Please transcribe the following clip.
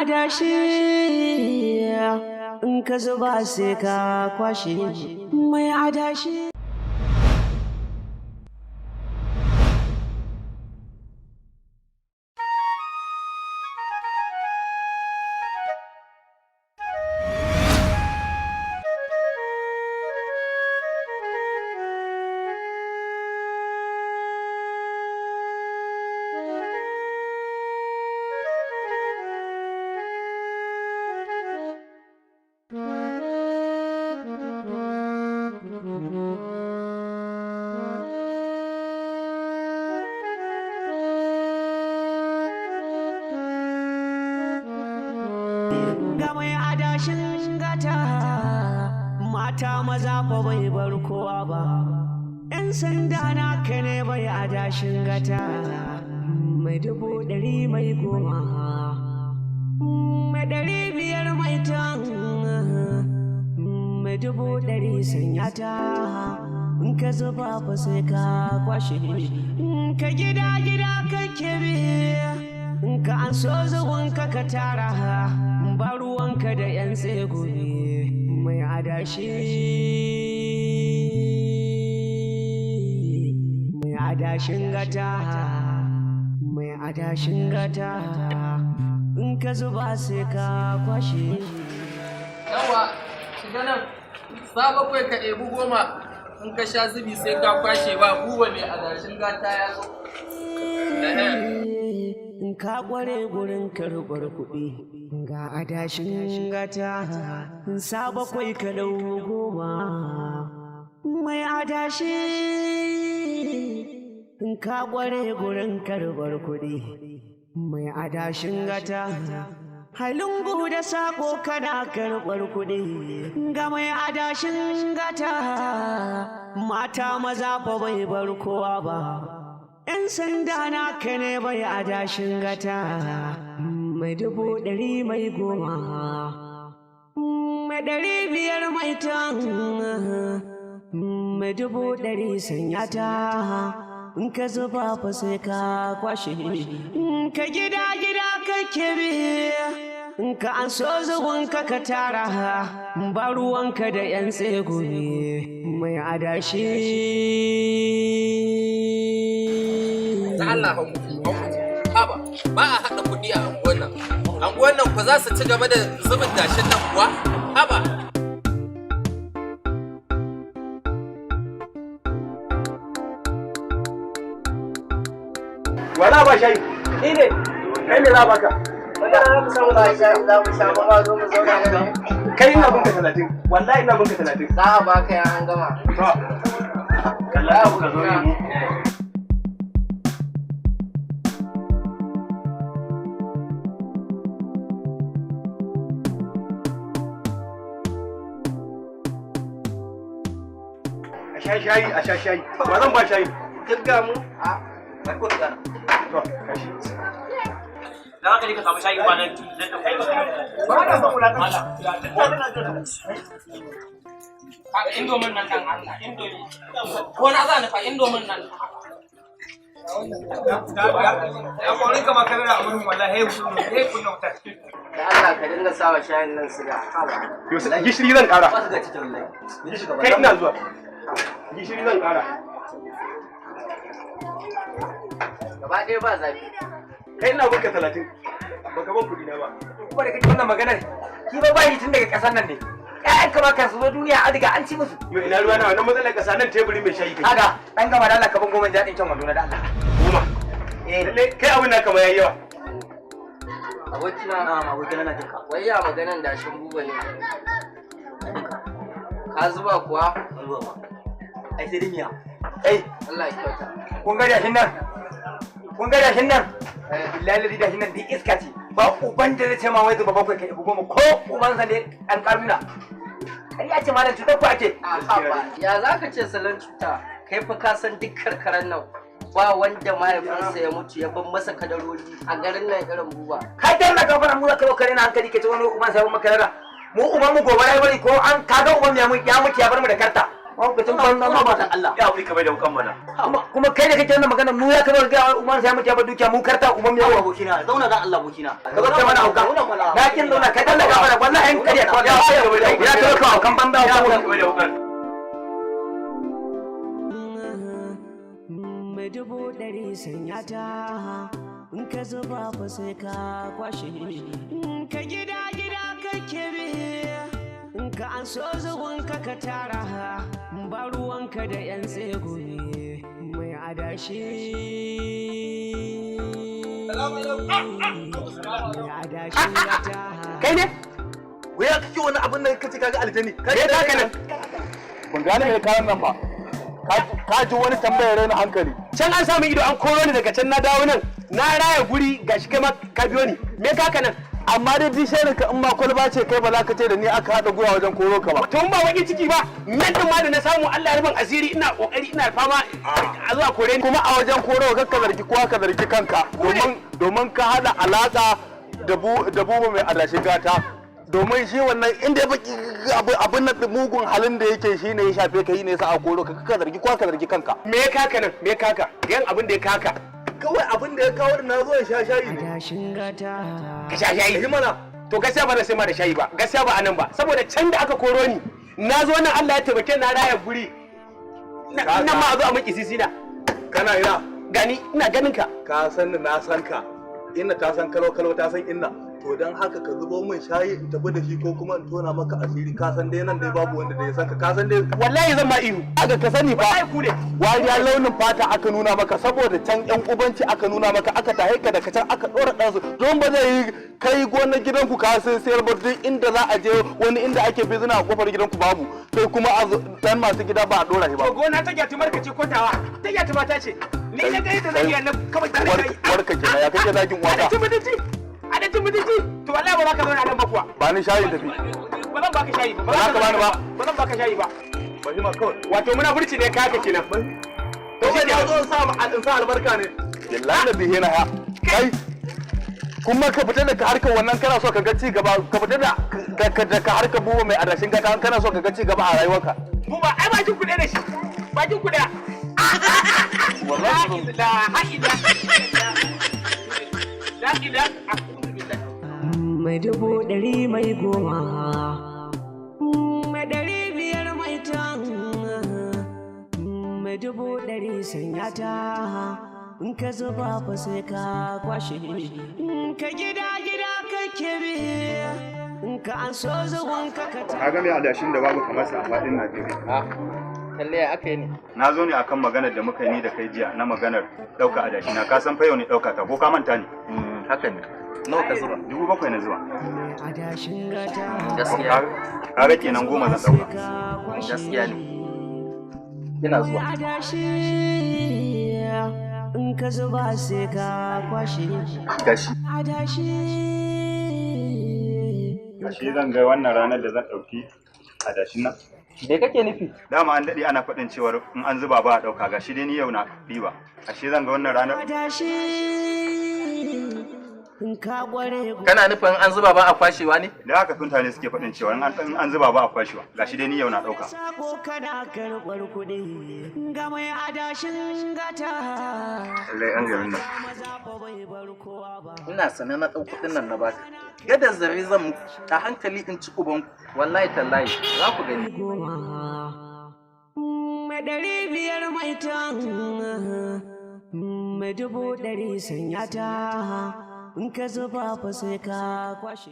adashi in ka zuba sai ka kwashe mai adashi. Ga mai adashin gata mata maza fa bai bar kowa ba, 'yan sanda na ka ne bai adashin gata mai 100 mai 10 mai 500 mai tan mai 100 sanya ta in ka zuba fa sai ka kwashe ka gida kake bi in ka an so zuwanka ka tara ba ruwanka da 'yan tsegobe mai adashi mai adashin gata mai adashin gata in ka zuba sai ka kwashe. Yawa shiga nan sa bakwai ka ɗebi 10 in ka sha zubi sai ka kwashe ba buba mai adashin gata ya zo. In ka kware gurin karɓar kuɗi ga adashin gata sa bakwai ka ɗau 10 mai adashi. In ka kware gurin karɓar kuɗi mai adashin gata halungu da sako kana karɓar kuɗi ga mai adashin gata mata maza fa bai bar kowa ba, 'yan sanda na ka ne bai adashin gata mai 100 mai 10 mai 500 mai tan mai 100 sanya ta in ka zuba fa sai ka kwashe ka gida kake bi in ka an so zuwanka ka tara ba ruwanka da 'yan tsegobe mai adashi. Da Allah haba ba a haɗa kuɗi a anguwan nan ku za su ci gaba da zubin dashin nan kuwa haba. Wala ba shayi? Ni ne. Kai ne za baka? Wala za mu samu ba shayi za mu samu ba zo mu zauna da nan. Kai ina binka 30. Wallahi ina binka 30. Za a baka ya an gama. To. Kalla ka buka zo yi. A sha shayi. Ba zan ba shayi. Kirga mu? A, mai ko gana. To, kashi. Da haka ne ka samu shayi ba nan da kai ba. Ba ka son wulaƙanta. Kaga indomin nan dan Allah indomi. Ko na za ni fa indomin nan. Ya kori ka makarara a wurin wallahi hey kun wuta. Da Allah ka dinga sawa shayin nan siga. Yo sai gishiri zan ƙara. Ba su ga cikin wallahi. Ni shiga ba. Kai ina zuwa. Gishiri zan ƙara. Gaba ɗaya ba zafi. Kai ina binka 30. Baka ban kuɗi na ba. Kuma da kake wannan maganar ki ba bai tun daga ƙasar nan ne. ƴaƴan ka ba ka su zo duniya a diga an ci musu. Yo ina ruwa na wannan matsalar ƙasa nan teburi mai shayi kai. Kaga dan gama da Allah ka ban goma jaɗin can wando na da Allah. Goma. Lalle kai abin naka ma yayi yawa. Abokina na jinka. Wai ya maganan dashin buba ne. Ka zuba kuwa? Zuba ba. Ai sai dimiya. Allah ya kyauta. Kun ga dashin nan? Kun ga dashin nan? Billahi dashin nan din iska ce. Ba uban da zai ce ma wai zuba bakwai kai ibu goma ko uban sa ne an karuna. Ai ya ce ma nan cutar ku ake. Ya za ka ce salon cuta? Kai fa ka san duk karkaran nan ba wanda mahaifinsa ya mutu ya ban masa kadarori a garin nan irin buba. Kai dan na gafara mu zaka kare na hankali kace wani uban sai maka rara. Mu uban mu gobe ya bari ko an kaga uban ya mutu ya bar mu da karta. Wani kucin ban nan ba ta Allah. Ya wuri ka bai da wukan mana. Amma kuma kai da kake wannan magana mu ya kamar ga umar sai muke ba dukiya mu karta umar yawa abokina zauna dan Allah abokina ka zo kai mana hauka na kin zauna kai dan daga mana wallahi in kariya ka ya to ka kan banda ka mai 100 sanya ta in ka zuba fa sai ka kwashe ka gida kake bi in ka an so zuwan ka tara ba ruwanka da yan tsego mai adashi kai ne waya kake wani abin nan kace kaga aljani kai da haka nan kun gane me kayan nan ba ka ji wani tambayar raina hankali can an samu ido an koro ni daga can na dawo nan na raya guri gashi kai ma ka biyo ni me ka haka nan amma dai disherin ka in ma kwalba ce kai ba za ka ce da ni aka haɗa gwiwa wajen koro ka ba. To in ba wani ciki ba, nan din ma da na samu Allah ya rubin asiri ina kokari ina fama a zuwa kore ni. Kuma a wajen koro ka zargi kowa ka zargi kanka domin ka haɗa alaƙa da bubu mai adashin gata. Domin shi wannan inda ya baki abin nan mugun halin da yake shi ne ya shafe ka yi ne sa a koro ka zargi kowa ka zargi kanka. Me ya kaka nan? Me ya kaka? Yan abin da ya kaka. Kawai abin da ya kawo na zo in sha shayi ne. Ka sha shayi mana. To gaskiya ba na sai ma da shayi ba. Gaskiya ba anan ba. Saboda can da aka koro ni na zo nan Allah ya taimake na raya guri. Nan ma a zo a miki sisina. Kana ina? Gani ina ganin ka. Ka san ni na san ka. Inna ta san kalo ta san inna. To dan haka ka zubo min shayi in tafi da shi ko kuma in tona maka asiri ka san dai nan dai babu wanda da ya san ka san dai wallahi zan ma ihu aka ka sani fa wariya launin fata aka nuna maka saboda can yan ubanci aka nuna maka aka tahe ka da can aka dora ɗansu don ba zai yi kai gonar gidanku ka sai sayar ba duk inda za a je wani inda ake bizina a kofar gidanku babu sai kuma dan masu gida ba a dora shi ba. To gona ta gyati markace kotawa ta gyati mata ce ni na ga yadda zan yi nan kawai tare da kai. Barka kenan ya kake zagin wata. Adadin mutunci to wallahi ba za ka zauna nan ba kuwa. Ba ni shayi tafi. Ba zan baka shayi ba. Ba za ka bani ba. Ba zan baka shayi ba. Ba shi ma kawai. Wato muna furci ne kaka kenan. To shi ya zo sa albarka ne. Billahi da bihe na ya. Kai kuma ka fita daga harkar wannan kana so ka ga ci gaba ka fita da harkar buba mai adashin gata kana so ka ga ci gaba a rayuwarka. Buba ai bakin kuɗe da shi. Bakin kuɗe. Wallahi la haida. La ilaha mai 100 mai 10 mai 500 mai tan mai 100 sanya ta in ka zuba fa sai ka kwashe ka gida kake bi in ka an so zuwan ka ta ga mai adashin da babu kamar sa a fadin Najeriya. Kalle ya aka yi ne? Na zo ne akan maganar da muka yi ni da kai jiya na maganar ɗauka adashi na ka san fa yau ne ɗauka ta ko ka manta ne? Haka ne. Nawa ka zuba? 7,000 na zuba. Gaskiya. Kaga kenan 10 zan ɗauka. Gaskiya ne. Ina zuwa. In ka zuba sai ka kwashe. Gashi. Gashi zan ga wannan ranar da zan ɗauki adashin nan. Me kake nufi? Dama an daɗe ana faɗin cewar in an zuba ba a ɗauka gashi dai ni yau na ɗiba. Ashe zan ga wannan ranar. Kana nufin an zuba ba a kwashewa ne? Da haka mutane suke faɗin cewa in an zuba ba a kwashewa. Gashi dai ni yau na ɗauka. Sako kana karɓar kuɗi ga mai adashin gata. Lallai an garin nan. Ina sanar na ɗau kuɗin nan na baka. Yadda zare zan muku a hankali in ci ubanku. Wallahi tallahi za ku gani. Mai 500 mai tan mai 100 sanya ta in ka zuba fa sai ka kwashe.